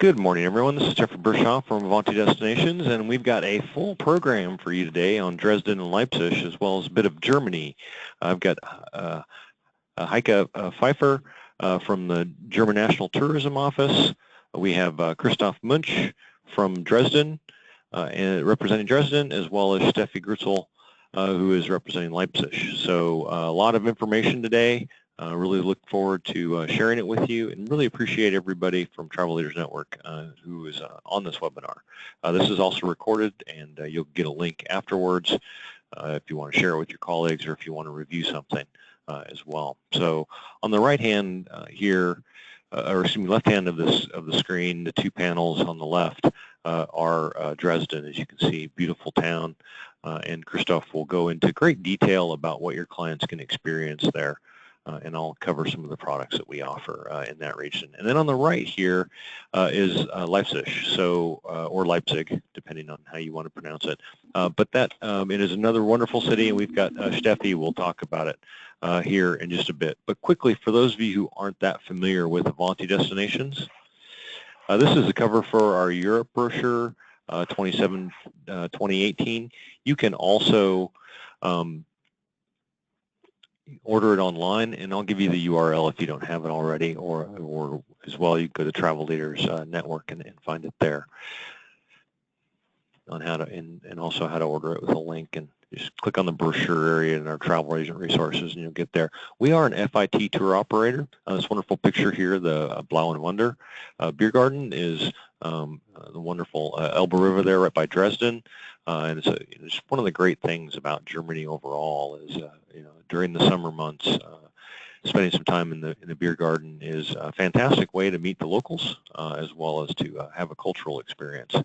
Good morning, everyone. This is Jeffrey Bershoff from Avanti Destinations, and we've got a full program for you today on Dresden and Leipzig, as well as a bit of Germany. I've got Heike Pfeiffer from the German National Tourism Office. We have Christoph Munch from Dresden, and representing Dresden, as well as Steffi Grutzel, who is representing Leipzig. So a lot of information today. Really look forward to sharing it with you, and really appreciate everybody from Travel Leaders Network who is on this webinar. This is also recorded, and you'll get a link afterwards if you want to share it with your colleagues or if you want to review something as well. So on the right hand here, or excuse me, left hand of the screen, the two panels on the left are Dresden, as you can see, beautiful town, and Christoph will go into great detail about what your clients can experience there. And I'll cover some of the products that we offer in that region. And then on the right here is Leipzig, so or Leipzig, depending on how you want to pronounce it. But that it is another wonderful city, and we've got Steffi will talk about it here in just a bit. But quickly, for those of you who aren't that familiar with Avanti Destinations, this is the cover for our Europe brochure 2018. You can also order it online, and I'll give you the URL if you don't have it already, or as well, you can go to Travel Leaders Network and find it there on how to, and also how to order it with a link, and just click on the brochure area in our travel agent resources and you'll get there. We are an FIT tour operator. This wonderful picture here, the Blau and Wunder beer garden, is the wonderful Elbe River there right by Dresden. And it's one of the great things about Germany overall is, during the summer months, spending some time in the beer garden is a fantastic way to meet the locals as well as to have a cultural experience.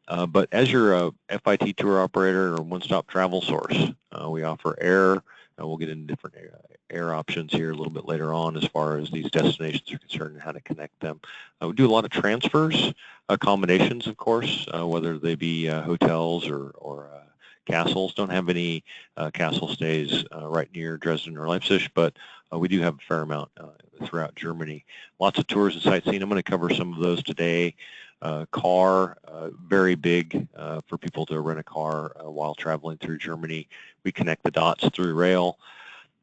But as your FIT tour operator or one-stop travel source, we offer air. We'll get into different air options here a little bit later on as far as these destinations are concerned and how to connect them. We do a lot of transfers, accommodations, of course, whether they be hotels or castles. Don't have any castle stays right near Dresden or Leipzig, but we do have a fair amount throughout Germany. Lots of tours and sightseeing. I'm going to cover some of those today. Car, very big for people to rent a car while traveling through Germany. We connect the dots through rail.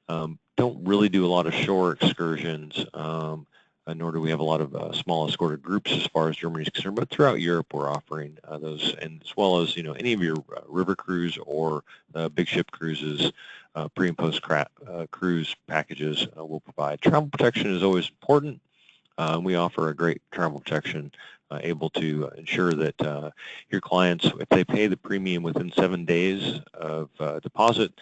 Don't really do a lot of shore excursions, nor do we have a lot of small escorted groups as far as Germany is concerned, but throughout Europe we're offering those, and as well as any of your river cruise or big ship cruises, pre and post cruise packages will provide. Travel protection is always important. We offer a great travel protection able to ensure that your clients, if they pay the premium within 7 days of deposit,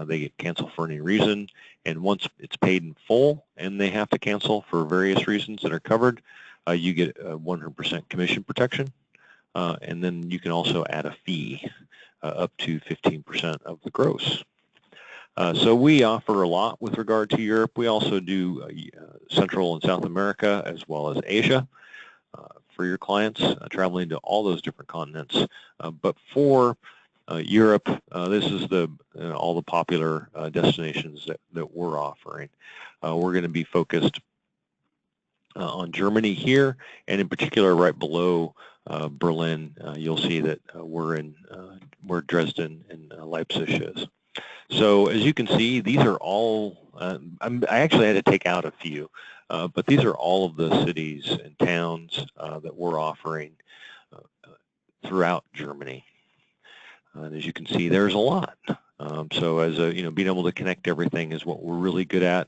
they get canceled for any reason. And once it's paid in full and they have to cancel for various reasons that are covered, you get 100% commission protection. And then you can also add a fee up to 15% of the gross. So we offer a lot with regard to Europe. We also do Central and South America as well as Asia for your clients, traveling to all those different continents. But for Europe, this is all the popular destinations that we're offering. We're going to be focused on Germany here, and in particular right below Berlin, you'll see that we're in where Dresden and Leipzig is. So as you can see, these are all, I actually had to take out a few, but these are all of the cities and towns that we're offering throughout Germany. And as you can see, there's a lot. So as being able to connect everything is what we're really good at.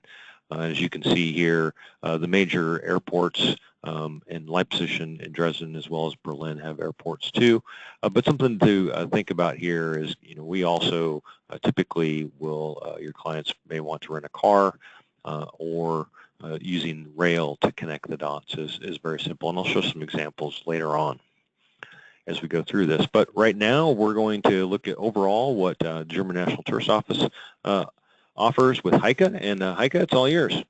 As you can see here, the major airports in Leipzig and Dresden as well as Berlin have airports too. But something to think about here is, we also typically will, your clients may want to rent a car or using rail to connect the dots is very simple. And I'll show some examples later on as we go through this. But right now, we're going to look at overall what German National Tourist Office offers with Heike. And Heike, it's all yours.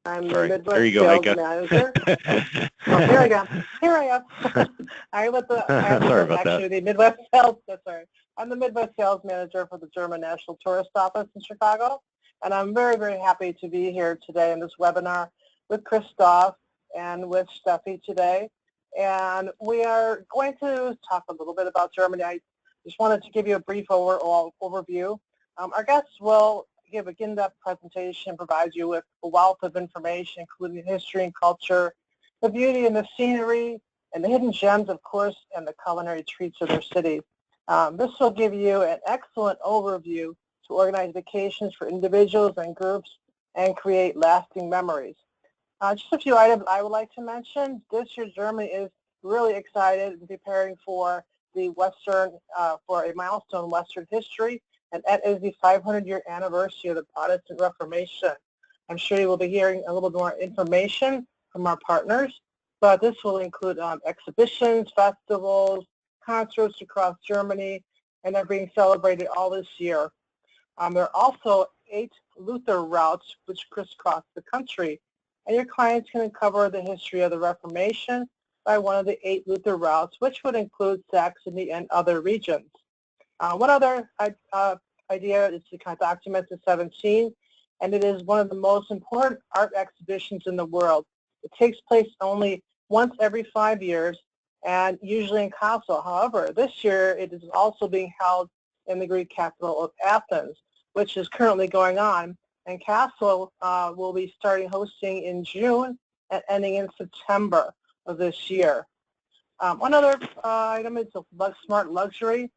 I'm Sorry. the Midwest There you go, sales Heike. manager. Here I go. Here I am. I'm Sorry about actually that. the Midwest sales. That's right. I'm the Midwest sales manager for the German National Tourist Office in Chicago. and I'm very, very happy to be here today in this webinar with Christoph and with Steffi today. And we are going to talk a little bit about Germany. I just wanted to give you a brief overview. Our guests will give a in-depth presentation, provide you with a wealth of information, including history and culture, the beauty and the scenery, and the hidden gems, of course, and the culinary treats of their city. This will give you an excellent overview to organize vacations for individuals and groups and create lasting memories. Just a few items I would like to mention. This year, Germany is really excited and preparing for the for a milestone in Western history, and that is the 500-year anniversary of the Protestant Reformation. I'm sure you will be hearing a little more information from our partners, but this will include exhibitions, festivals, concerts across Germany, and they're being celebrated all this year. There are also 8 Luther routes which crisscross the country, and your clients can uncover the history of the Reformation by one of the 8 Luther routes, which would include Saxony and other regions. One other idea is to kind of document the 17, and it is one of the most important art exhibitions in the world. It takes place only once every 5 years, and usually in Kassel. However, this year it is also being held in the Greek capital of Athens, which is currently going on. And Kassel will be starting hosting in June and ending in September of this year. One other item is smart luxury.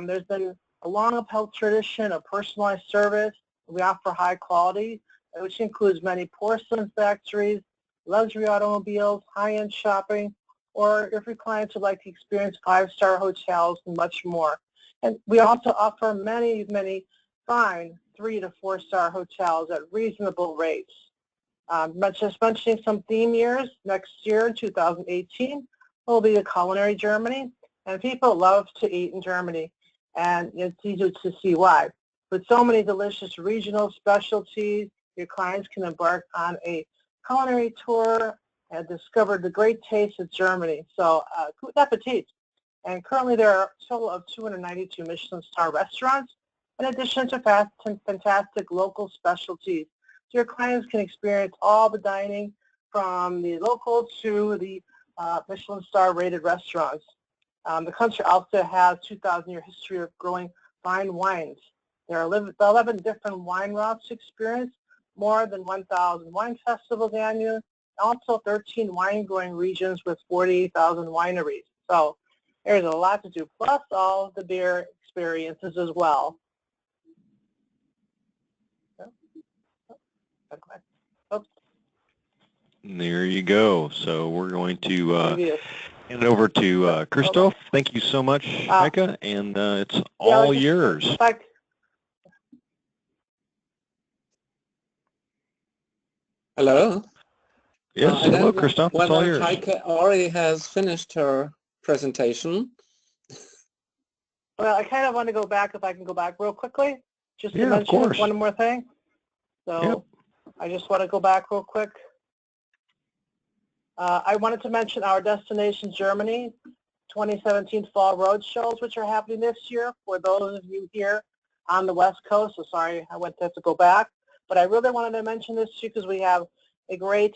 There's been a long upheld tradition of personalized service. We offer high quality, which includes many porcelain factories, luxury automobiles, high-end shopping, or if your clients would like to experience 5-star hotels and much more. And we also offer many, many fine 3- to 4-star hotels at reasonable rates. Just mentioning some theme years, next year in 2018 will be the culinary Germany, and people love to eat in Germany, and it's easy to see why. With so many delicious regional specialties, your clients can embark on a culinary tour and discover the great taste of Germany. So, good appetit. And currently there are a total of 292 Michelin star restaurants, in addition to fantastic local specialties. So your clients can experience all the dining from the local to the Michelin star rated restaurants. The country also has 2,000-year history of growing fine wines. There are 11 different wine routes to experience, more than 1,000 wine festivals annually, also 13 wine growing regions with 48,000 wineries. So there's a lot to do, plus all the beer experiences as well. There you go. So we're going to hand it over to Christoph. Thank you so much, Heike, and it's all yours. Hello. Yes, hello, Christoph. It's all yours. Heike already has finished her presentation. Well, I kind of want to go back, if I can go back real quickly, just to mention one more thing. So I just want to go back real quick. I wanted to mention our Destination Germany 2017 Fall Road Shows, which are happening this year for those of you here on the West Coast. So sorry, I went to have to go back. But I really wanted to mention this to you because we have a great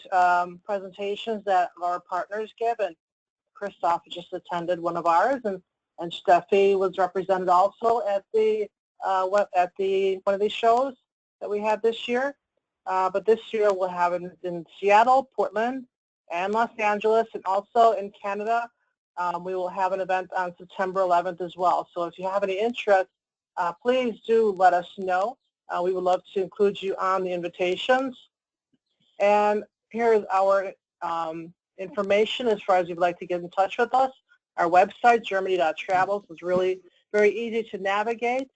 presentations that our partners give, and Christoph just attended one of ours, and Steffi was represented also at the one of these shows that we had this year. But this year we'll have it in Seattle, Portland, and Los Angeles, and also in Canada. We will have an event on September 11th as well. So if you have any interest, please do let us know. We would love to include you on the invitations. And here is our information as far as you'd like to get in touch with us. Our website, germany.travels, is really very easy to navigate.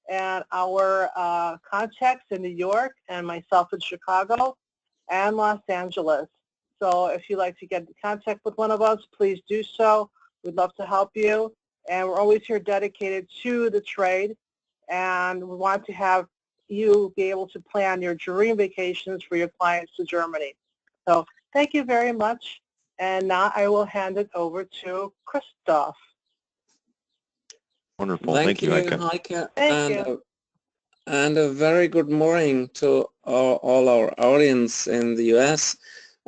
And our contacts in New York and myself in Chicago and Los Angeles. So if you'd like to get in contact with one of us, please do so. We'd love to help you. And we're always here dedicated to the trade. And we want to have you be able to plan your dream vacations for your clients to Germany. So thank you very much. And now I will hand it over to Christoph. Wonderful. Thank you, Heike. Heike. Thank you. and a very good morning to all our audience in the US.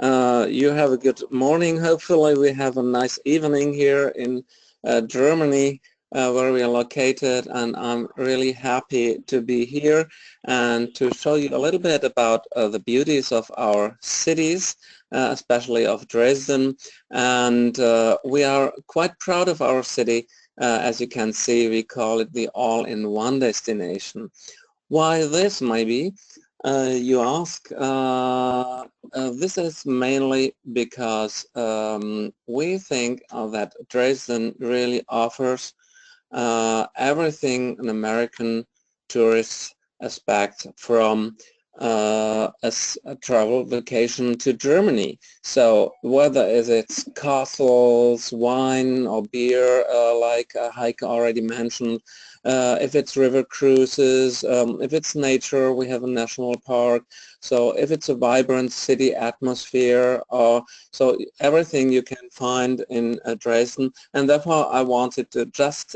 You have a good morning. Hopefully we have a nice evening here in Germany where we are located, and I'm really happy to be here and to show you a little bit about the beauties of our cities, especially of Dresden. And we are quite proud of our city. As you can see, we call it the all-in-one destination. Why this, maybe, you ask? This is mainly because we think that Dresden really offers everything an American tourist expects from a travel vacation to Germany. So whether it's castles, wine or beer, like Heike already mentioned, if it's river cruises, if it's nature, we have a national park. So if it's a vibrant city atmosphere, so everything you can find in Dresden. And therefore I wanted to just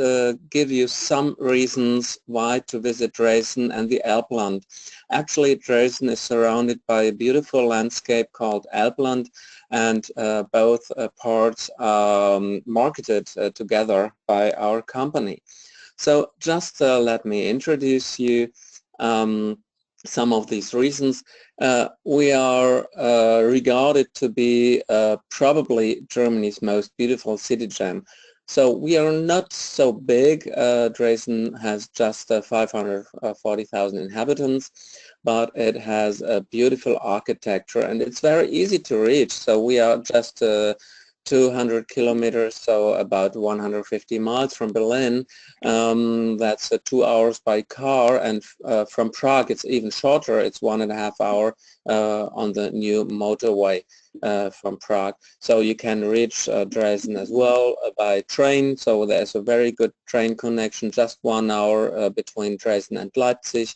give you some reasons why to visit Dresden and the Alpland. Actually, Dresden is surrounded by a beautiful landscape called Alpland, and both parts are marketed together by our company. So just let me introduce you some of these reasons. We are regarded to be probably Germany's most beautiful city gem. So we are not so big. Dresden has just 540,000 inhabitants, but it has a beautiful architecture and it's very easy to reach. So we are just 200 kilometers, so about 150 miles from Berlin. That's 2 hours by car, and from Prague it's even shorter. It's 1.5 hours on the new motorway from Prague. So you can reach Dresden as well by train. So there's a very good train connection, just 1 hour between Dresden and Leipzig.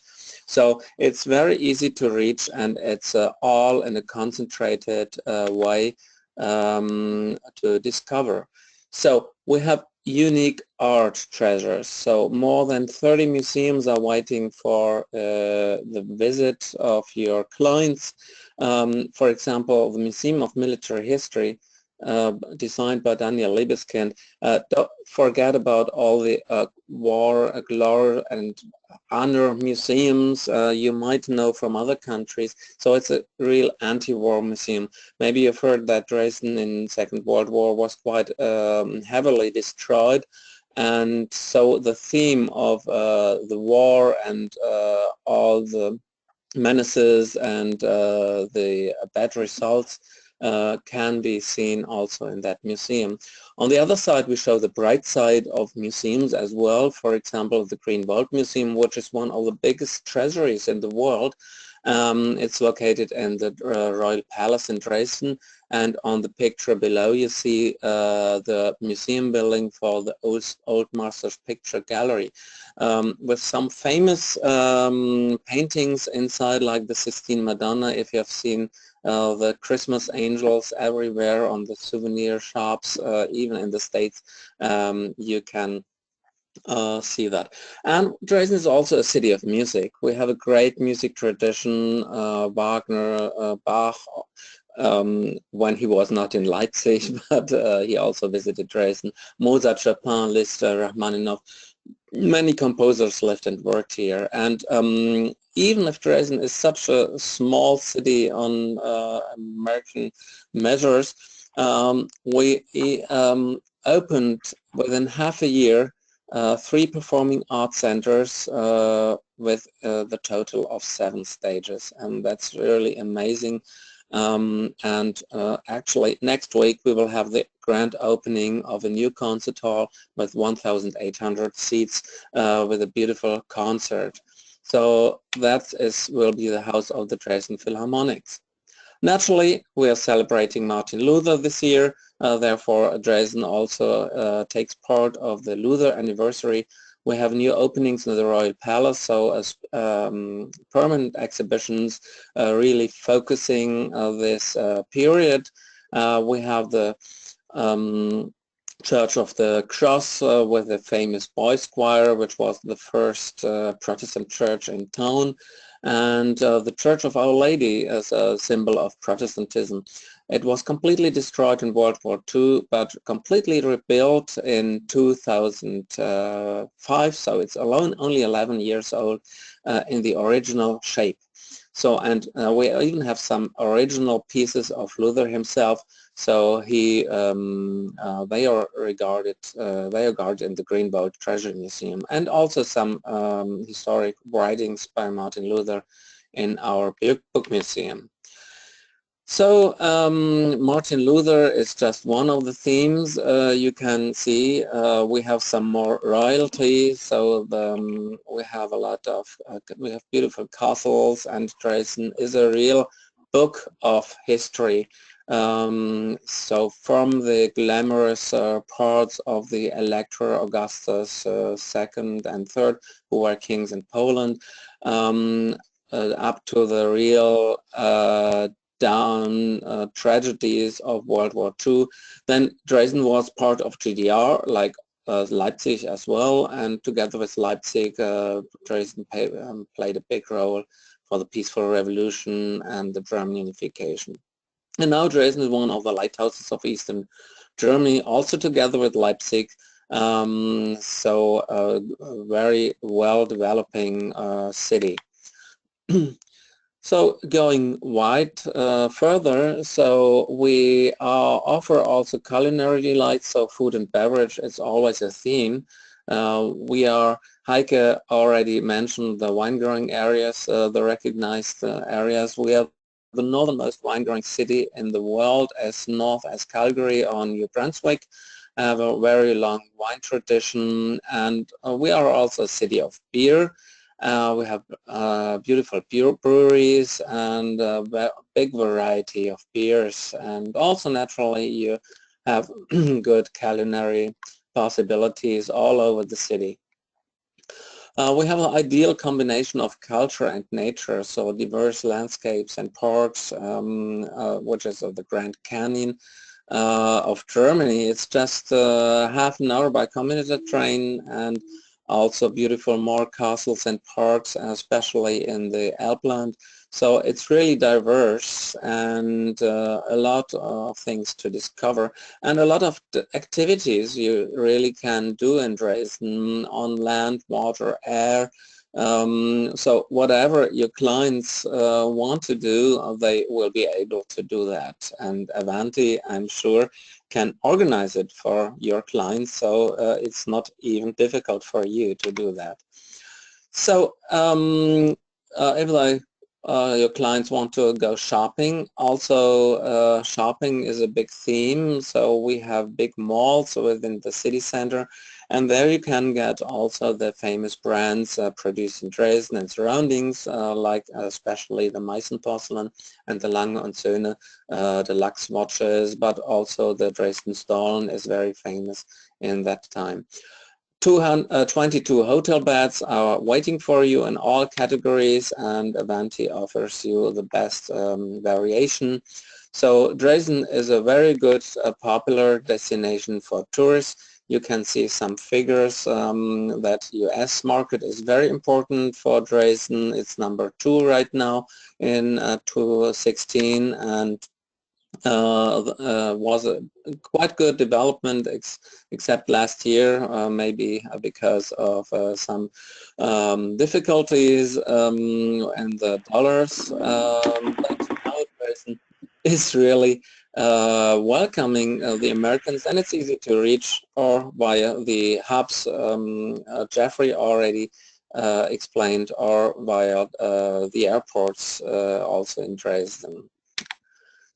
So it's very easy to reach, and it's all in a concentrated way to discover. So we have unique art treasures. So more than 30 museums are waiting for the visit of your clients. For example, the Museum of Military History, designed by Daniel Libeskind. Don't forget about all the war, glory and honor museums you might know from other countries. So it's a real anti-war museum. Maybe you've heard that Dresden in Second World War was quite heavily destroyed, and so the theme of the war and all the menaces and the bad results can be seen also in that museum. On the other side, we show the bright side of museums as well. For example, the Greenwald Museum, which is one of the biggest treasuries in the world. It's located in the Royal Palace in Dresden, and on the picture below you see the museum building for the Old Masters Picture Gallery, with some famous paintings inside, like the Sistine Madonna. If you have seen the Christmas angels everywhere on the souvenir shops, even in the States, you can see that. And Dresden is also a city of music. We have a great music tradition. Wagner, Bach, when he was not in Leipzig, but he also visited Dresden. Mozart, Chopin, Liszt, Rachmaninoff. Many composers lived and worked here, and even if Dresden is such a small city on American measures, we opened within half a year 3 performing arts centers with the total of 7 stages, and that's really amazing. And actually next week we will have the grand opening of a new concert hall with 1,800 seats with a beautiful concert. So that will be the house of the Dresden Philharmonics. Naturally, we are celebrating Martin Luther this year, therefore Dresden also takes part of the Luther anniversary. We have new openings in the Royal Palace, so as permanent exhibitions really focusing this period. We have the Church of the Cross with the famous boys choir, which was the first Protestant church in town, and the Church of Our Lady as a symbol of Protestantism. It was completely destroyed in World War II, but completely rebuilt in 2005, so it's only 11 years old in the original shape. So, and we even have some original pieces of Luther himself. So they are guarded in the Greenwald Treasure Museum, and also some historic writings by Martin Luther in our book museum. So Martin Luther is just one of the themes. You can see we have some more royalty. So we have a lot of we have beautiful castles, and Dresden is a real book of history. So from the glamorous parts of the Elector Augustus II and III, who were kings in Poland, up to the real down tragedies of World War II. Then Dresden was part of GDR, like Leipzig as well, and together with Leipzig, Dresden played a big role for the peaceful revolution and the German unification. And now Dresden is one of the lighthouses of Eastern Germany, also together with Leipzig. So a very well developing city. So going wide further, so we offer also culinary delights, so food and beverage is always a theme. Heike already mentioned the wine growing areas, the recognized areas. We are the northernmost wine growing city in the world, as north as Calgary or New Brunswick. Have a very long wine tradition, and we are also a city of beer. We have beautiful breweries and a big variety of beers, and also naturally you have good culinary possibilities all over the city. We have an ideal combination of culture and nature, so diverse landscapes and parks, which is the Grand Canyon of Germany. It's just half an hour by commuter train, and also beautiful more castles and parks, especially in the Alpland. So it's really diverse, and a lot of things to discover, and a lot of activities you really can do in Dresden on land, water, air. So whatever your clients want to do, they will be able to do that. And Avanti, I'm sure, can organize it for your clients, so it's not even difficult for you to do that. So if your clients want to go shopping, also shopping is a big theme, so we have big malls within the city center, and there you can get also the famous brands produced in Dresden and surroundings, like especially the Meissen Porcelain and the Lange und Söhne, the Lux watches, but also the Dresden Stollen is very famous in that time. 22 hotel beds are waiting for you in all categories, and Avanti offers you the best variation. So Dresden is a very good popular destination for tourists. You can see some figures that US market is very important for Dresden. It's number 2 right now in 2016, and was a quite good development, except last year, maybe because of some difficulties in the dollars. But now Dresden is really welcoming the Americans, and it's easy to reach or via the hubs Jeffrey already explained, or via the airports also in Dresden.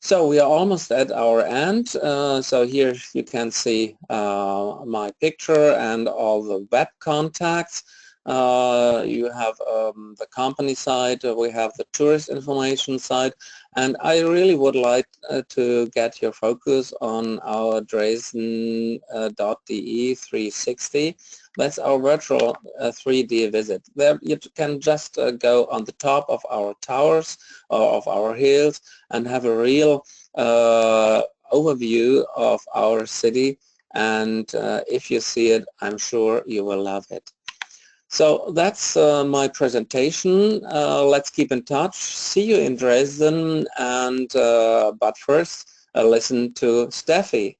So we are almost at our end. So here you can see my picture and all the web contacts. You have the company side, we have the tourist information side, and I really would like to get your focus on our Dresden.de 360. That's our virtual 3D visit. There you can just go on the top of our towers or of our hills and have a real overview of our city, and if you see it, I'm sure you will love it. So that's my presentation. Let's keep in touch. See you in Dresden, and but first listen to Steffi.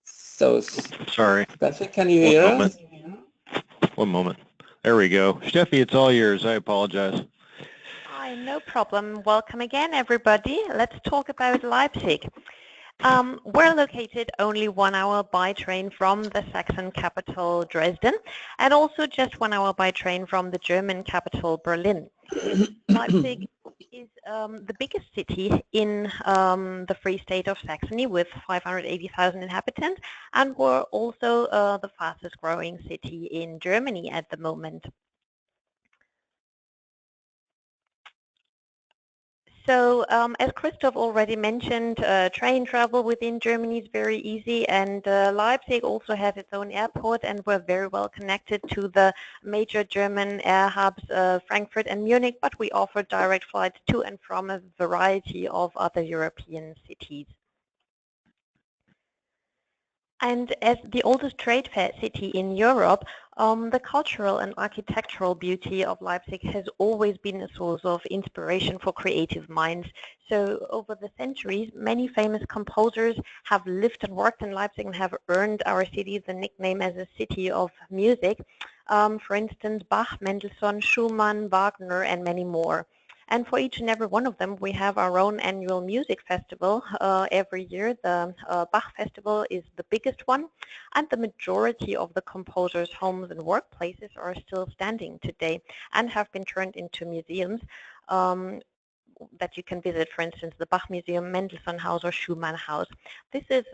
So, Sorry. Steffi, can you One hear moment. us? One moment. There we go. Steffi, it's all yours. I apologize. Hi, no problem. Welcome again, everybody. Let's talk about Leipzig. We're located only 1 hour by train from the Saxon capital, Dresden, and also just 1 hour by train from the German capital, Berlin. Leipzig is the biggest city in the Free State of Saxony with 580,000 inhabitants, and we're also the fastest growing city in Germany at the moment. So as Christoph already mentioned, train travel within Germany is very easy, and Leipzig also has its own airport, and we're very well connected to the major German air hubs, Frankfurt and Munich, but we offer direct flights to and from a variety of other European cities. And as the oldest trade fair city in Europe, the cultural and architectural beauty of Leipzig has always been a source of inspiration for creative minds. So over the centuries, many famous composers have lived and worked in Leipzig and have earned our city the nickname as a city of music. For instance, Bach, Mendelssohn, Schumann, Wagner, and many more. And for each and every one of them, we have our own annual music festival every year. The Bach Festival is the biggest one, and the majority of the composers' homes and workplaces are still standing today and have been turned into museums that you can visit, for instance, the Bach Museum, Mendelssohn House, or Schumann House. This is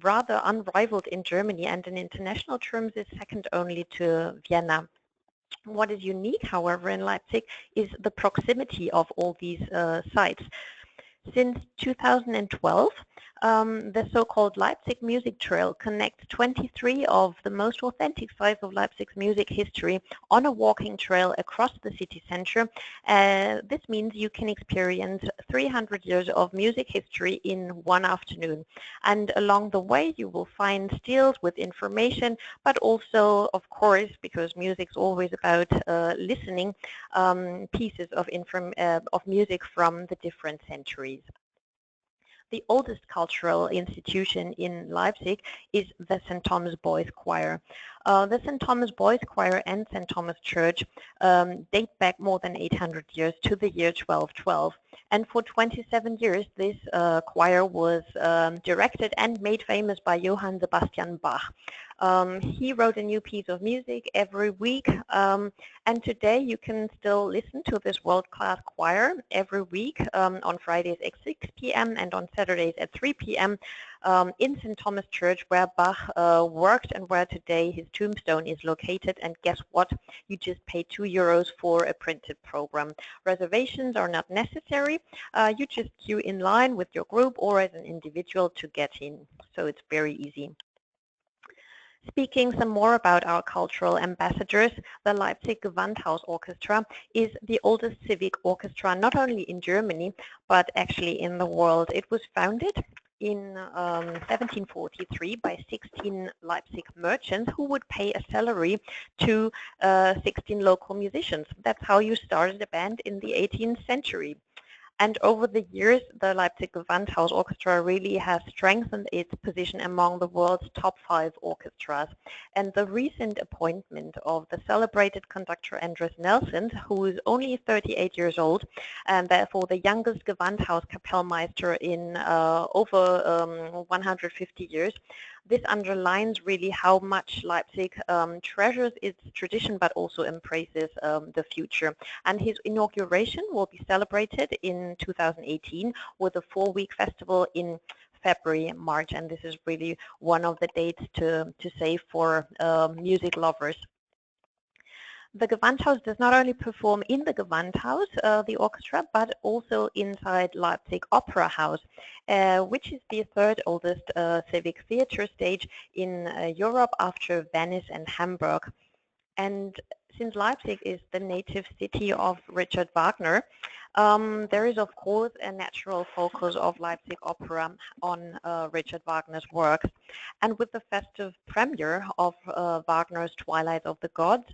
rather unrivaled in Germany, and in international terms is second only to Vienna. What is unique, however, in Leipzig is the proximity of all these sites. Since 2012, the so-called Leipzig Music Trail connects 23 of the most authentic sites of Leipzig's music history on a walking trail across the city center. This means you can experience 300 years of music history in one afternoon. And along the way, you will find stills with information, but also, of course, because music's always about listening, pieces of music from the different centuries. The oldest cultural institution in Leipzig is the St. Thomas Boys Choir. The St. Thomas Boys Choir and St. Thomas Church date back more than 800 years to the year 1212. And for 27 years, this choir was directed and made famous by Johann Sebastian Bach. He wrote a new piece of music every week, and today you can still listen to this world-class choir every week on Fridays at 6 p.m. and on Saturdays at 3 p.m. In St. Thomas Church, where Bach worked and where today his tombstone is located. And guess what? You just pay €2 for a printed program. Reservations are not necessary. You just queue in line with your group or as an individual to get in. So it's very easy. Speaking some more about our cultural ambassadors, the Leipzig Gewandhaus Orchestra is the oldest civic orchestra not only in Germany, but actually in the world. It was founded in 1743 by 16 Leipzig merchants who would pay a salary to 16 local musicians. That's how you started a band in the 18th century. And over the years, the Leipzig Gewandhaus Orchestra really has strengthened its position among the world's top 5 orchestras. And the recent appointment of the celebrated conductor Andres Nelson, who is only 38 years old, and therefore the youngest Gewandhaus Kapellmeister in over 150 years, this underlines really how much Leipzig treasures its tradition but also embraces the future. And his inauguration will be celebrated in 2018 with a 4-week festival in February, March, and this is really one of the dates to save for music lovers. The Gewandhaus does not only perform in the Gewandhaus, the orchestra, but also inside Leipzig Opera House, which is the 3rd oldest civic theater stage in Europe after Venice and Hamburg. And since Leipzig is the native city of Richard Wagner, There is, of course, a natural focus of Leipzig Opera on Richard Wagner's works. And with the festive premiere of Wagner's Twilight of the Gods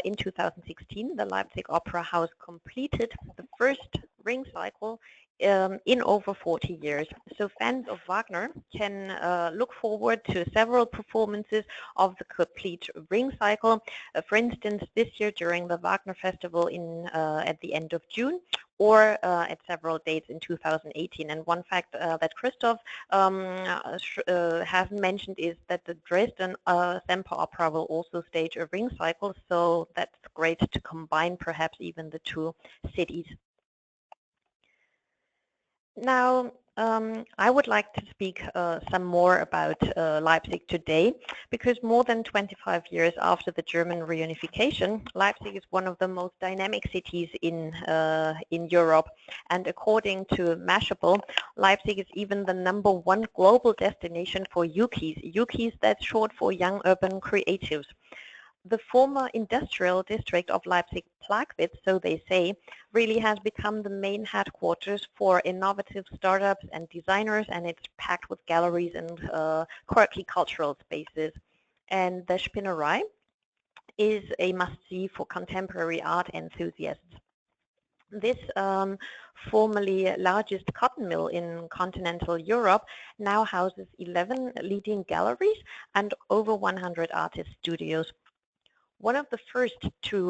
in 2016, the Leipzig Opera House completed the first ring cycle in over 40 years. So fans of Wagner can look forward to several performances of the complete ring cycle. For instance, this year during the Wagner Festival at the end of June, or at several dates in 2018. And one fact that Christoph has mentioned is that the Dresden Semper Opera will also stage a ring cycle, so that's great to combine perhaps even the two cities. Now, I would like to speak some more about Leipzig today, because more than 25 years after the German reunification, Leipzig is one of the most dynamic cities in Europe. And according to Mashable, Leipzig is even the #1 global destination for UKIs. UKIs, that's short for Young Urban Creatives. The former industrial district of Leipzig Blacktip, so they say, really has become the main headquarters for innovative startups and designers, and it's packed with galleries and quirky cultural spaces. And the Spinnerei is a must-see for contemporary art enthusiasts. This formerly largest cotton mill in continental Europe now houses 11 leading galleries and over 100 artist studios. One of the first to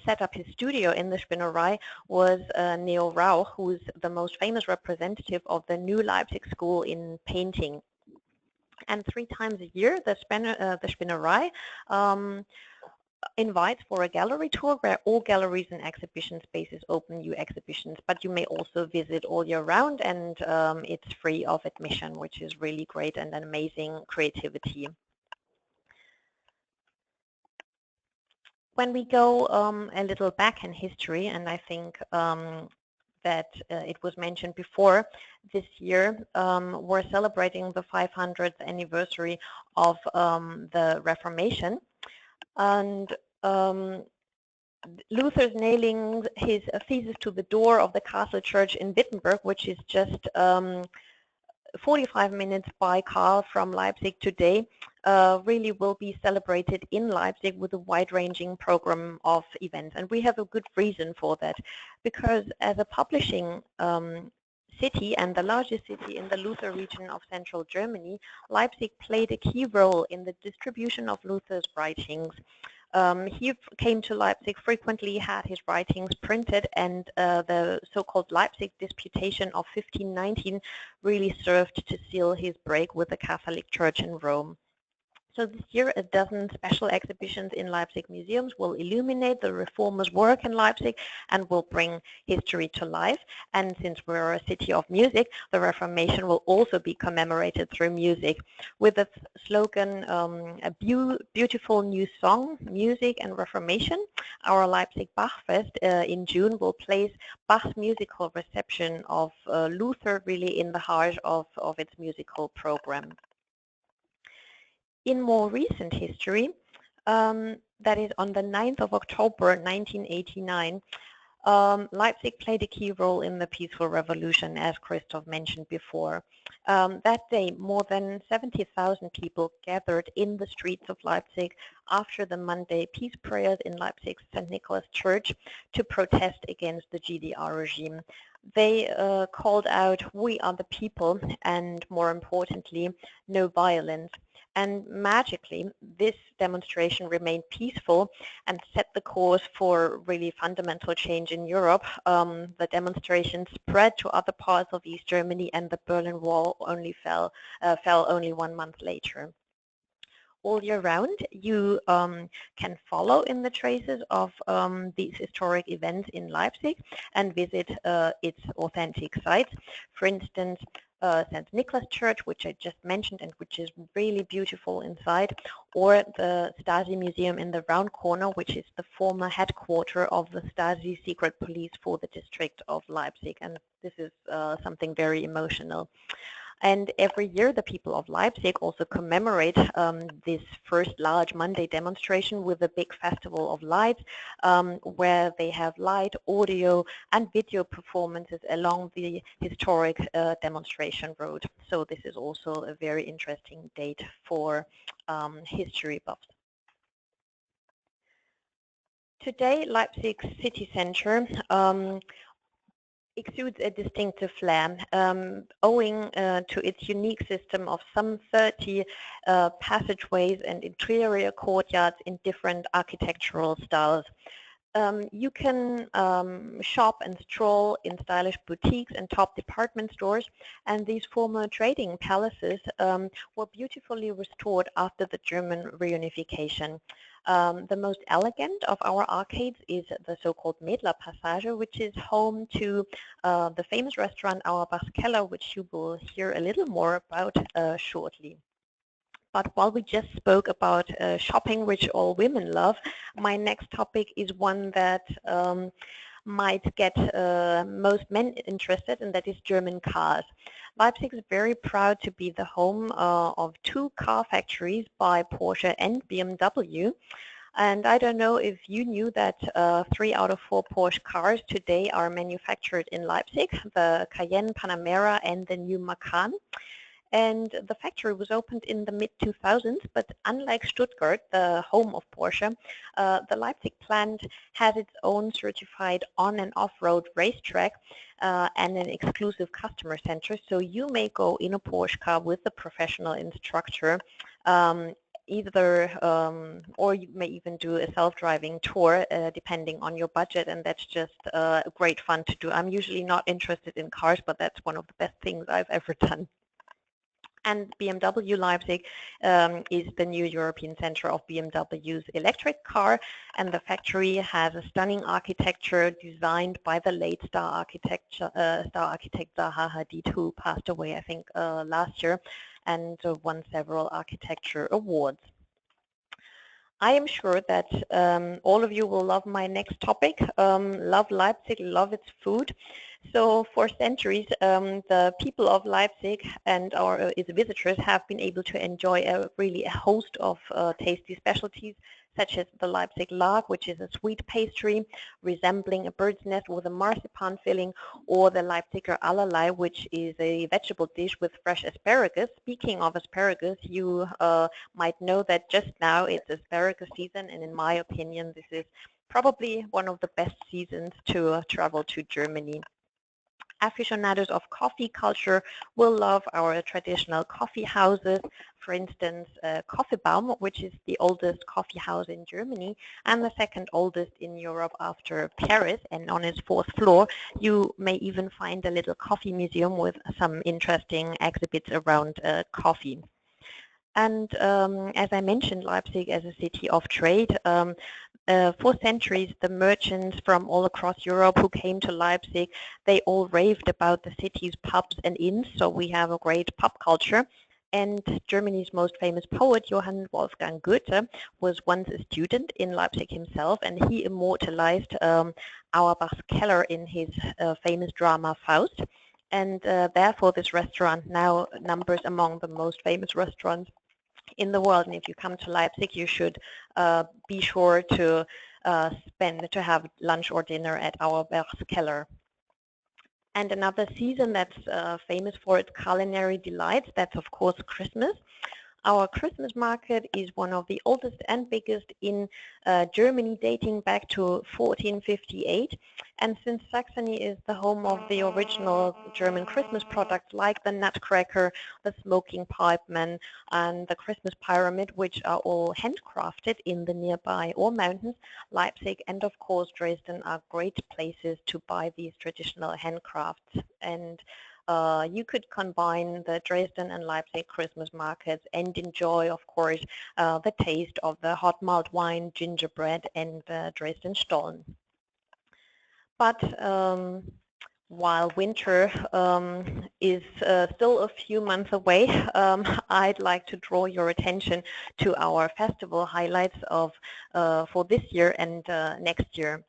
set up his studio in the Spinnerei was Neo Rauch, who's the most famous representative of the New Leipzig School in painting. And 3 times a year, the Spinnerei invites for a gallery tour where all galleries and exhibition spaces open new exhibitions, but you may also visit all year round, and it's free of admission, which is really great and an amazing creativity. When we go a little back in history, and I think that it was mentioned before, this year we're celebrating the 500th anniversary of the Reformation, and Luther's nailing his thesis to the door of the castle church in Wittenberg, which is just 45 minutes by car from Leipzig today, really will be celebrated in Leipzig with a wide-ranging program of events. And we have a good reason for that, because as a publishing city and the largest city in the Luther region of central Germany, Leipzig played a key role in the distribution of Luther's writings. He came to Leipzig frequently, had his writings printed, and the so-called Leipzig Disputation of 1519 really served to seal his break with the Catholic Church in Rome. So this year, a dozen special exhibitions in Leipzig museums will illuminate the reformers' work in Leipzig and will bring history to life. And since we're a city of music, the Reformation will also be commemorated through music, with the slogan, a beautiful new song, music and Reformation. Our Leipzig Bachfest in June will place Bach's musical reception of Luther really in the heart of its musical program. In more recent history, that is on the 9th of October 1989, Leipzig played a key role in the peaceful revolution, as Christoph mentioned before. That day, more than 70,000 people gathered in the streets of Leipzig after the Monday peace prayers in Leipzig's St. Nicholas Church to protest against the GDR regime. They called out, "We are the people," and more importantly, "No violence." And magically, this demonstration remained peaceful and set the course for really fundamental change in Europe. The demonstration spread to other parts of East Germany, and the Berlin Wall only fell only 1 month later. All year round, you can follow in the traces of these historic events in Leipzig and visit its authentic sites. For instance, St. Nicholas Church, which I just mentioned and which is really beautiful inside, or the Stasi Museum in the Round Corner, which is the former headquarters of the Stasi secret police for the district of Leipzig. And this is something very emotional. And every year the people of Leipzig also commemorate this first large Monday demonstration with a big festival of lights, where they have light, audio and video performances along the historic demonstration road. So this is also a very interesting date for history buffs. Today, Leipzig's city center exudes a distinctive flair, owing to its unique system of some 30 passageways and interior courtyards in different architectural styles. You can shop and stroll in stylish boutiques and top department stores, and these former trading palaces were beautifully restored after the German reunification. The most elegant of our arcades is the so-called Mädler Passage, which is home to the famous restaurant Auerbach's Keller, which you will hear a little more about shortly. But while we just spoke about shopping, which all women love, my next topic is one that might get most men interested, and that is German cars. Leipzig is very proud to be the home of 2 car factories by Porsche and BMW. And I don't know if you knew that 3 out of 4 Porsche cars today are manufactured in Leipzig, the Cayenne, Panamera and the new Macan. And the factory was opened in the mid-2000s, but unlike Stuttgart, the home of Porsche, the Leipzig plant has its own certified on- and off-road racetrack and an exclusive customer center. So you may go in a Porsche car with a professional instructor, or you may even do a self-driving tour, depending on your budget, and that's just great fun to do. I'm usually not interested in cars, but that's one of the best things I've ever done. And BMW Leipzig is the new European center of BMW's electric car, and the factory has a stunning architecture designed by the late star architect Zaha Hadid, who passed away, I think, last year, and won several architecture awards. I am sure that all of you will love my next topic, love Leipzig, love its food. So for centuries, the people of Leipzig and its visitors have been able to enjoy a host of tasty specialties, such as the Leipzig Lark, which is a sweet pastry resembling a bird's nest with a marzipan filling, or the Leipziger Allerlei, which is a vegetable dish with fresh asparagus. Speaking of asparagus, you might know that just now it's asparagus season, and in my opinion, this is probably one of the best seasons to travel to Germany. Aficionados of coffee culture will love our traditional coffee houses. For instance, Kaffeebaum, which is the oldest coffee house in Germany and the second oldest in Europe after Paris. And on its 4th floor, you may even find a little coffee museum with some interesting exhibits around coffee. And as I mentioned, Leipzig as a city of trade, for centuries, the merchants from all across Europe who came to Leipzig, they all raved about the city's pubs and inns, so we have a great pub culture. And Germany's most famous poet, Johann Wolfgang Goethe, was once a student in Leipzig himself, and he immortalized Auerbach's Keller in his famous drama Faust. And therefore, this restaurant now numbers among the most famous restaurants in the world. And if you come to Leipzig, you should be sure to have lunch or dinner at Auerbach's Keller. And another season that's famous for its culinary delights, that's of course Christmas. Our Christmas market is one of the oldest and biggest in Germany, dating back to 1458. And since Saxony is the home of the original German Christmas products like the Nutcracker, the Smoking Pipeman, and the Christmas Pyramid, which are all handcrafted in the nearby Ore Mountains, Leipzig and of course Dresden are great places to buy these traditional handcrafts. And you could combine the Dresden and Leipzig Christmas markets and enjoy, of course, the taste of the hot malt wine, gingerbread, and the Dresden Stollen. But while winter is still a few months away, I'd like to draw your attention to our festival highlights for this year and next year.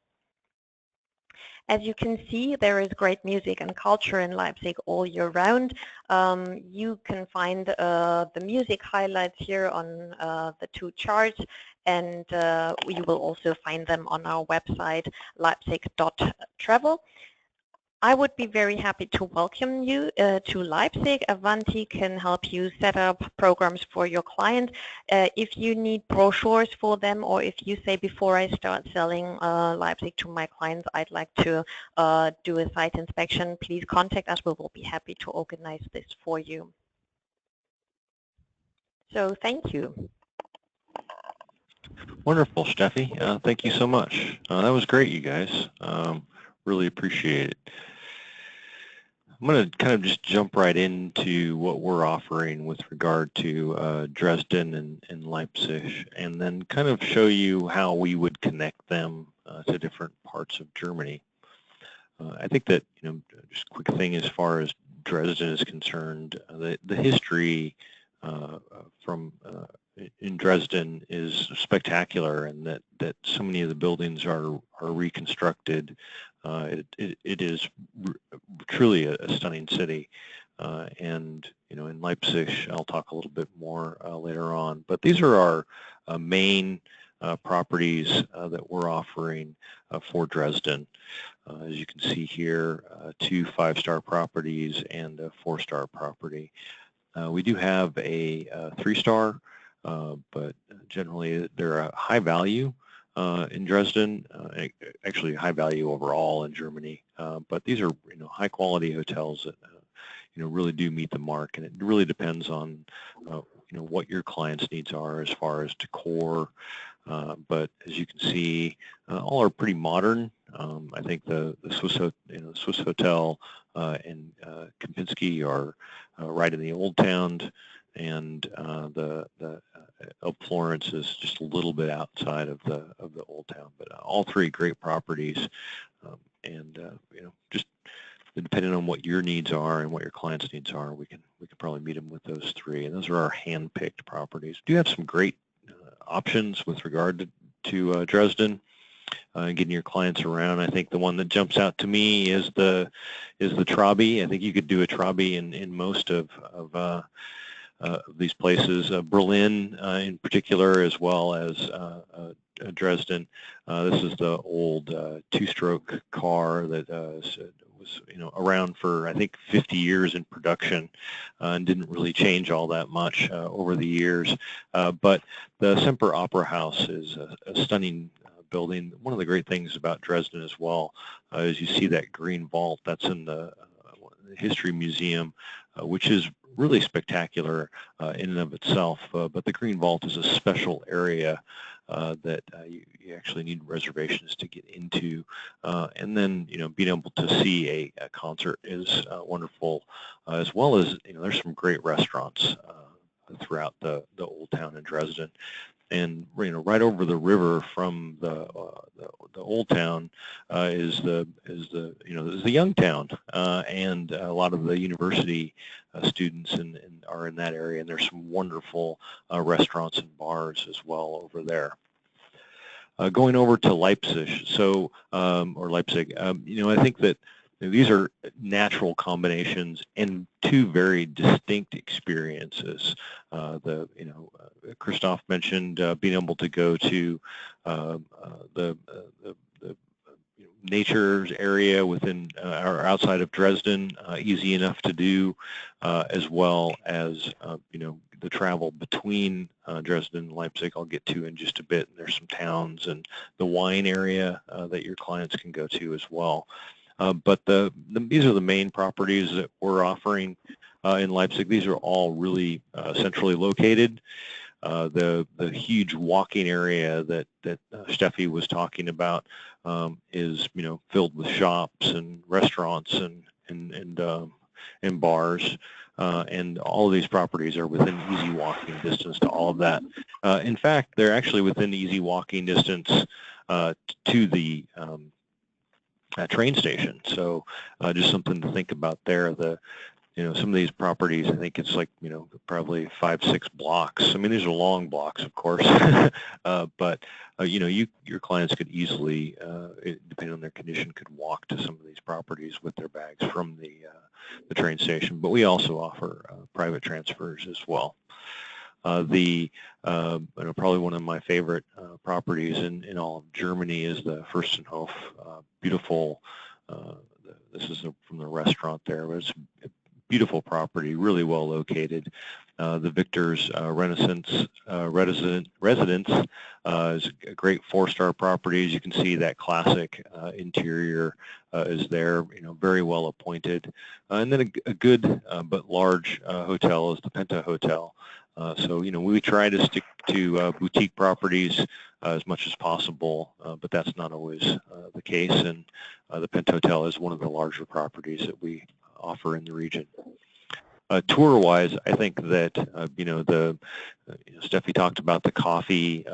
As you can see, there is great music and culture in Leipzig all year round. You can find the music highlights here on the two charts, and you will also find them on our website, leipzig.travel. I would be very happy to welcome you to Leipzig. Avanti can help you set up programs for your client. If you need brochures for them, or if you say, before I start selling Leipzig to my clients, I'd like to do a site inspection, please contact us. We will be happy to organize this for you. So thank you. Wonderful, Steffi. Thank you so much. That was great, you guys. Really appreciate it. I'm going to kind of just jump right into what we're offering with regard to Dresden and Leipzig, and then kind of show you how we would connect them to different parts of Germany. I think that, just a quick thing as far as Dresden is concerned, the history in Dresden is spectacular, and that so many of the buildings are reconstructed. It is truly a stunning city, and in Leipzig I'll talk a little bit more later on. But these are our main properties that we're offering for Dresden. As you can see here, 2 5-star properties and a 4-star property. We do have a 3-star, but generally they're a high value in Dresden, actually high value overall in Germany. But these are high quality hotels that really do meet the mark, and it really depends on what your client's needs are as far as decor. But as you can see, all are pretty modern. I think the Swiss Hotel and Kempinski are right in the Old Town, and the Elb Florence is just a little bit outside of the Old Town. But all 3 great properties, and just depending on what your needs are and what your clients' needs are, we can probably meet them with those 3. And those are our hand-picked properties. We do have some great options with regard to Dresden. Getting your clients around. I think the one that jumps out to me is the Trabi. I think you could do a Trabi in most of these places. Berlin in particular, as well as Dresden. This is the old 2-stroke car that was around for, I think, 50 years in production, and didn't really change all that much over the years. But the Semper Opera House is a stunning building. One of the great things about Dresden as well is you see that green vault that's in the History Museum, which is really spectacular in and of itself. But the green vault is a special area that you actually need reservations to get into, and then being able to see a concert is wonderful, as well as there's some great restaurants throughout the Old Town in Dresden. And right over the river from the Old Town is the Young Town, and a lot of the university students are in that area. And there's some wonderful restaurants and bars as well over there. Going over to Leipzig, or Leipzig, I think that these are natural combinations and 2 very distinct experiences. Christoph mentioned being able to go to the nature's area within or outside of Dresden, easy enough to do, as well as the travel between Dresden and Leipzig I'll get to in just a bit. There's some towns and the wine area that your clients can go to as well. But these are the main properties that we're offering in Leipzig. These are all really centrally located. The huge walking area that Steffi was talking about is filled with shops and restaurants and bars, and all of these properties are within easy walking distance to all of that. In fact, they're actually within easy walking distance to the train station. So just something to think about there. some of these properties, I think it's like, probably 5-6 blocks. I mean, these are long blocks, of course, but your clients could easily, depending on their condition, could walk to some of these properties with their bags from the train station. But we also offer private transfers as well. Probably one of my favorite properties in all of Germany is the Fürstenhof. Beautiful. This is from the restaurant there. It's a beautiful property, really well located. The Victor's Residence is a great 4-star property. As you can see, that classic interior is there, very well appointed. And then a good but large hotel is the Penta Hotel. So, we try to stick to boutique properties as much as possible, but that's not always the case. And the Penta Hotel is one of the larger properties that we offer in the region. Tour-wise, I think that, Steffi talked about the coffee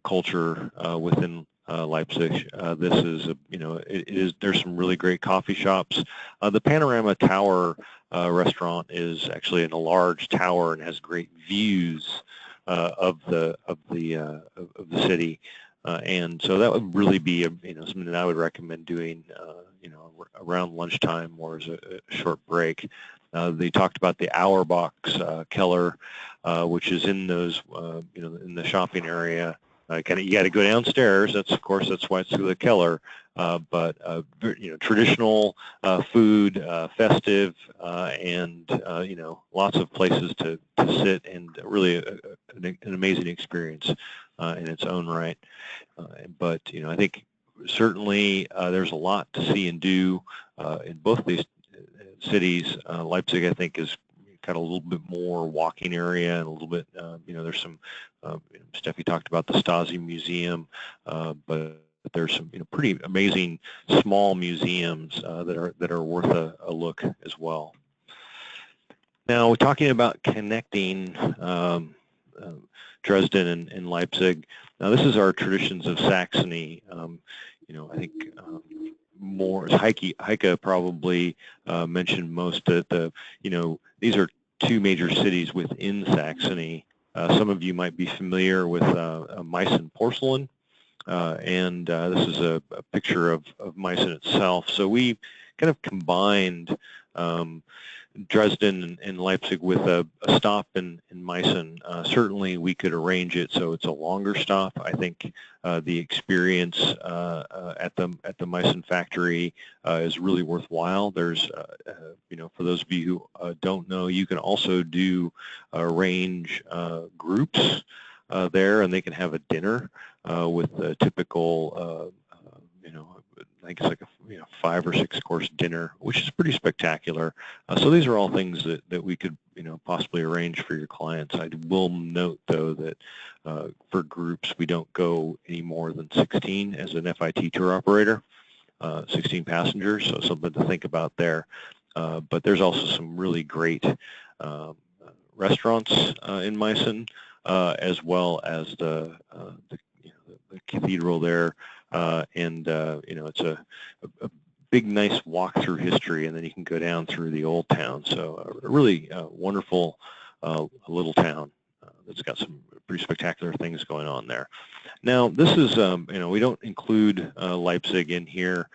culture within Leipzig. This is, there's some really great coffee shops. The Panorama Tower restaurant is actually in a large tower and has great views of the city, and so that would really be something that I would recommend doing around lunchtime or as a short break. They talked about the Auerbach's Keller, which is in those in the shopping area. You got to go downstairs. Of course that's why it's through the Keller. But traditional food, festive, and lots of places to sit, and really an amazing experience in its own right. But I think certainly there's a lot to see and do in both these cities. Leipzig, I think, is got a little bit more walking area and a little bit, there's some, Steffi talked about the Stasi Museum, but there's some pretty amazing small museums that are worth a look as well. Now, we're talking about connecting Dresden and Leipzig. Now, this is our Traditions of Saxony. I think more Heike probably mentioned most that these are two major cities within Saxony. Some of you might be familiar with Meissen Porcelain, and this is a picture of Meissen itself. So we kind of combined Dresden and Leipzig with a stop in Meissen. Certainly we could arrange it so it's a longer stop. I think the experience at the Meissen factory is really worthwhile. There's, for those of you who don't know, you can also arrange groups there, and they can have a dinner with a typical, I think it's like a 5 or 6 course dinner, which is pretty spectacular. So these are all things that we could possibly arrange for your clients. I will note though that for groups we don't go any more than 16 as an FIT tour operator, 16 passengers, so something to think about there. But there's also some really great restaurants in Meissen, as well as the cathedral there. It's a big, nice walk through history, and then you can go down through the old town. So a really wonderful little town that's got some pretty spectacular things going on there. Now, this is, we don't include Leipzig in here.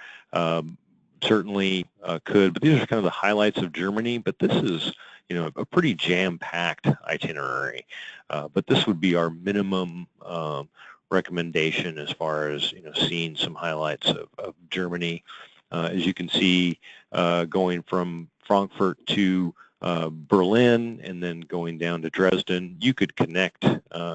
Certainly could, but these are kind of the highlights of Germany. But this is, a pretty jam-packed itinerary. But this would be our minimum recommendation as far as seeing some highlights of Germany. As you can see, going from Frankfurt to Berlin and then going down to Dresden, you could connect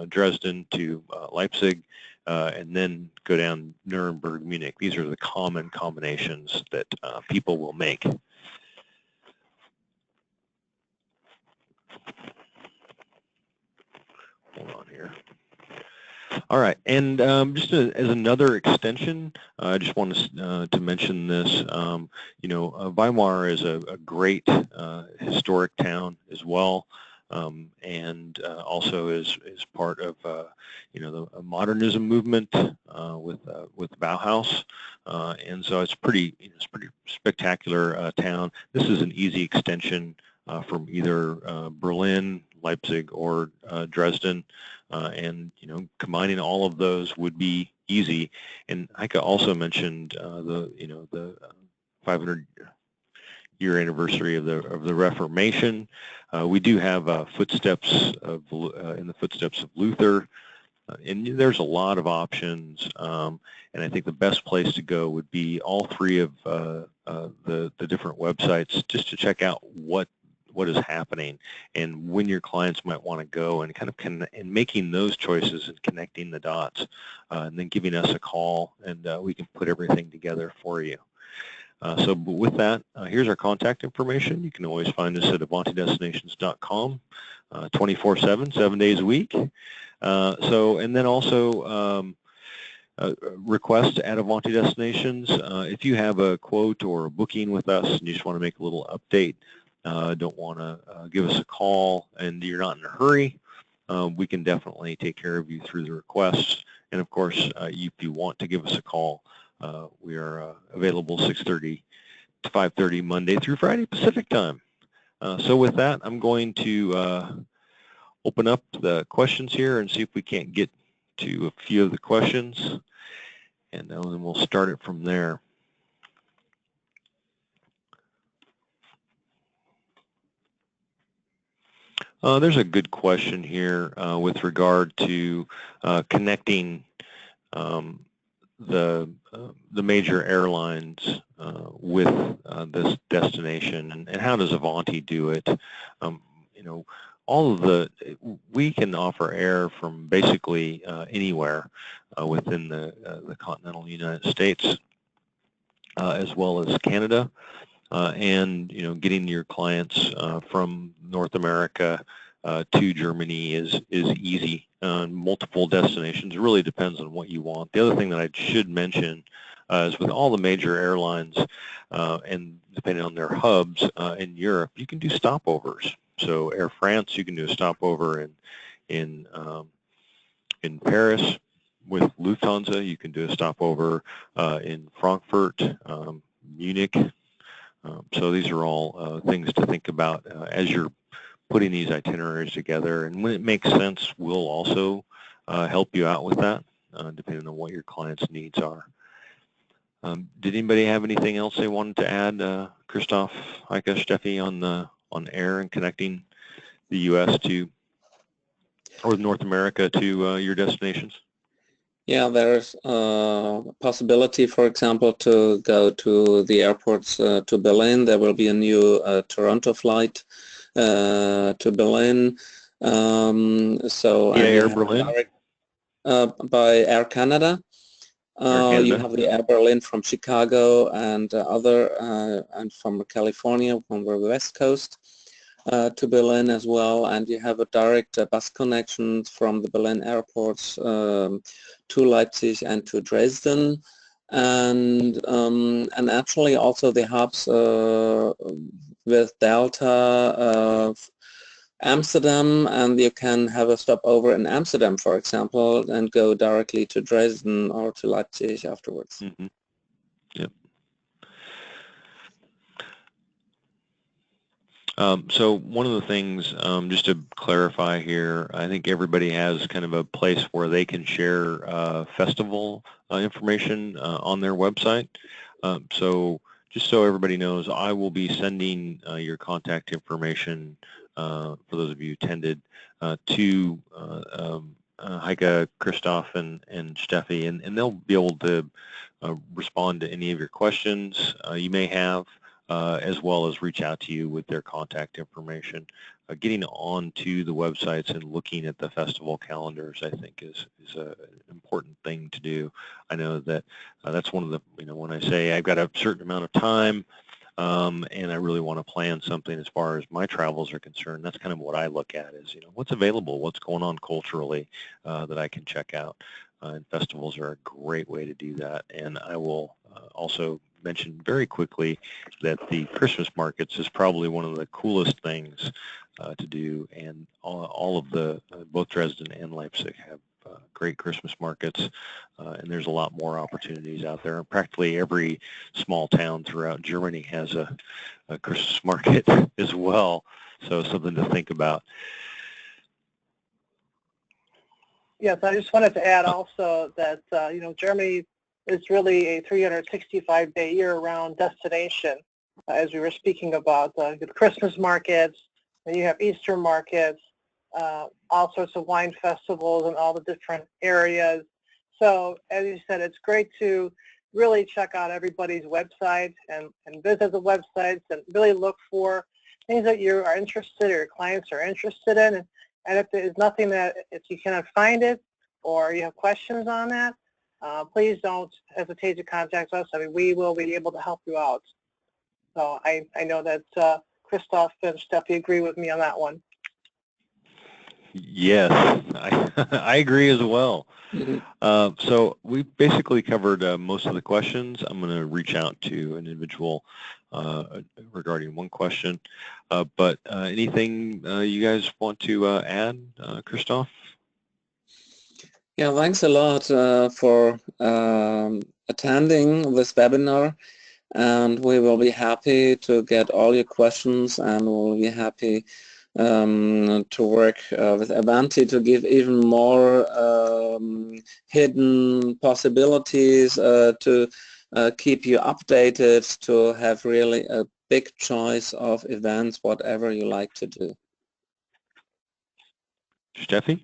Dresden to Leipzig and then go down Nuremberg, Munich. These are the common combinations that people will make. Hold on here. All right, and just as another extension, I just wanted to mention this. Weimar is a great historic town as well. and also is part of the modernism movement with Bauhaus, and so it's pretty spectacular town. This is an easy extension from either Berlin, Leipzig, or Dresden, and combining all of those would be easy. And Heike also mentioned the 500-year anniversary of the Reformation. We do have in the footsteps of Luther, and there's a lot of options. And I think the best place to go would be all three of the different websites, just to check out what is happening and when your clients might want to go, and and making those choices and connecting the dots, and then giving us a call, and we can put everything together for you. So with that, here's our contact information. You can always find us at avantidestinations.com 24/7, 7 days a week. And then also request at Avanti Destinations. If you have a quote or a booking with us and you just want to make a little update, don't want to give us a call and you're not in a hurry, we can definitely take care of you through the requests. And of course, if you want to give us a call, we are available 6:30 to 5:30 Monday through Friday Pacific time. So with that, I'm going to open up the questions here and see if we can't get to a few of the questions, and then we'll start it from there. There's a good question here with regard to connecting the major airlines with this destination, and how does Avanti do it? We can offer air from basically anywhere within the continental United States, as well as Canada. And getting your clients from North America to Germany is easy. Multiple destinations. It really depends on what you want. The other thing that I should mention is with all the major airlines, and depending on their hubs in Europe, you can do stopovers. So Air France, you can do a stopover in Paris. With Lufthansa, you can do a stopover in Frankfurt, Munich. So these are all things to think about as you're putting these itineraries together. And when it makes sense, we'll also help you out with that, depending on what your client's needs are. Did anybody have anything else they wanted to add, Christoph, Heike, Steffi, on air and connecting the U.S. to, or North America to your destinations? Yeah, there's a possibility, for example, to go to the airports to Berlin. There will be a new Toronto flight to Berlin. Air Berlin? By Air Canada. You have the Air Berlin from Chicago and and from California, from the West Coast. To Berlin as well, and you have a direct bus connection from the Berlin airports to Leipzig and to Dresden, and actually also the hubs with Delta Amsterdam, and you can have a stopover in Amsterdam, for example, and go directly to Dresden or to Leipzig afterwards. Mm-hmm. Yep. So one of the things, just to clarify here, I think everybody has kind of a place where they can share festival information on their website. So just so everybody knows, I will be sending your contact information for those of you who attended to Heike, Christoph, and Steffi, and they'll be able to respond to any of your questions you may have. As well as reach out to you with their contact information. Getting onto the websites and looking at the festival calendars, I think, is an important thing to do. I know that that's one of the, when I say I've got a certain amount of time and I really want to plan something as far as my travels are concerned, that's kind of what I look at is, what's available, what's going on culturally that I can check out. And festivals are a great way to do that. And I will also mention very quickly that the Christmas markets is probably one of the coolest things to do, and all of the both Dresden and Leipzig have great Christmas markets, and there's a lot more opportunities out there. Practically every small town throughout Germany has a Christmas market as well, so something to think about. Yes, I just wanted to add also that Germany is really a 365-day year-round destination. As we were speaking about the Christmas markets, and you have Easter markets, all sorts of wine festivals in all the different areas. So as you said, it's great to really check out everybody's website and visit the websites and really look for things that you are interested or your clients are interested in. And if there's nothing that, if you cannot find it or you have questions on that, please don't hesitate to contact us. I mean, we will be able to help you out. So I know that Christoph and Steffi agree with me on that one. Yes, I agree as well. Mm-hmm. So we basically covered most of the questions. I'm going to reach out to an individual regarding one question. But anything you guys want to add, Christoph? Yeah, thanks a lot for attending this webinar, and we will be happy to get all your questions, and we'll be happy to work with Avanti to give even more hidden possibilities to keep you updated, to have really a big choice of events, whatever you like to do. Steffi?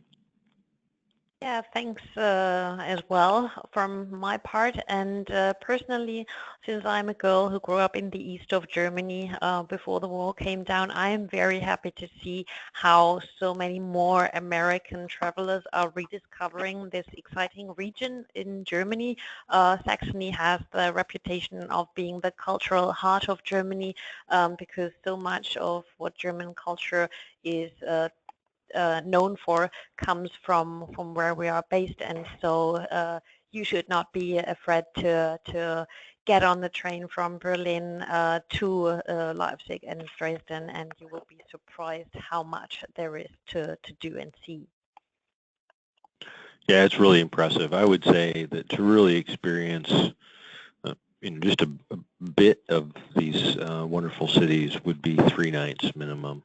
Yeah, thanks as well from my part. And personally, since I'm a girl who grew up in the east of Germany before the wall came down, I am very happy to see how so many more American travelers are rediscovering this exciting region in Germany. Saxony has the reputation of being the cultural heart of Germany because so much of what German culture is known for comes from where we are based, and so you should not be afraid to get on the train from Berlin to Leipzig and Dresden, and you will be surprised how much there is to do and see. Yeah, it's really impressive. I would say that to really experience just a bit of these wonderful cities would be 3 nights minimum.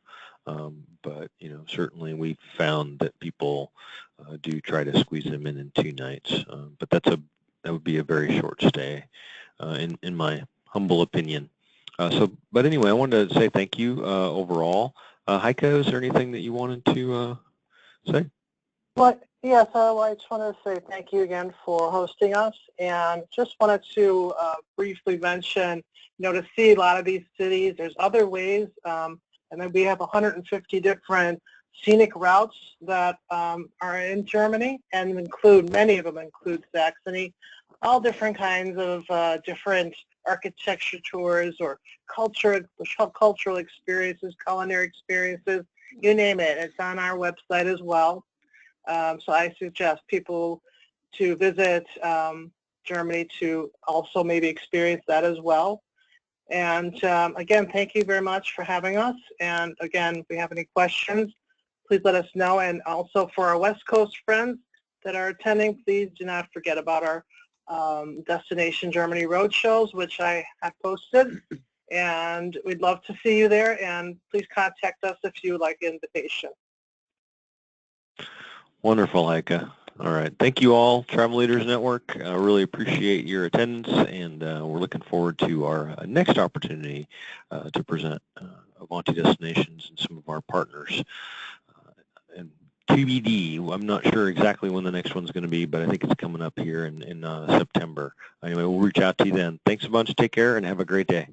But certainly we found that people do try to squeeze them in 2 nights. But that would be a very short stay, in my humble opinion. But anyway, I wanted to say thank you overall. Heike, is there anything that you wanted to say? Well, yes, I just wanted to say thank you again for hosting us, and just wanted to briefly mention, to see a lot of these cities, there's other ways. And then we have 150 different scenic routes that are in Germany, and many of them include Saxony, all different kinds of different architecture tours or cultural experiences, culinary experiences, you name it. It's on our website as well. So I suggest people to visit Germany to also maybe experience that as well. And again, thank you very much for having us. And again, if we have any questions, please let us know. And also for our West Coast friends that are attending, please do not forget about our Destination Germany roadshows, which I have posted. And we'd love to see you there. And please contact us if you would like an invitation. Wonderful, Heike. All right. Thank you all, Travel Leaders Network. I really appreciate your attendance, and we're looking forward to our next opportunity to present Avanti destinations and some of our partners. And TBD, I'm not sure exactly when the next one's going to be, but I think it's coming up here in September. Anyway, we'll reach out to you then. Thanks a bunch. Take care, and have a great day.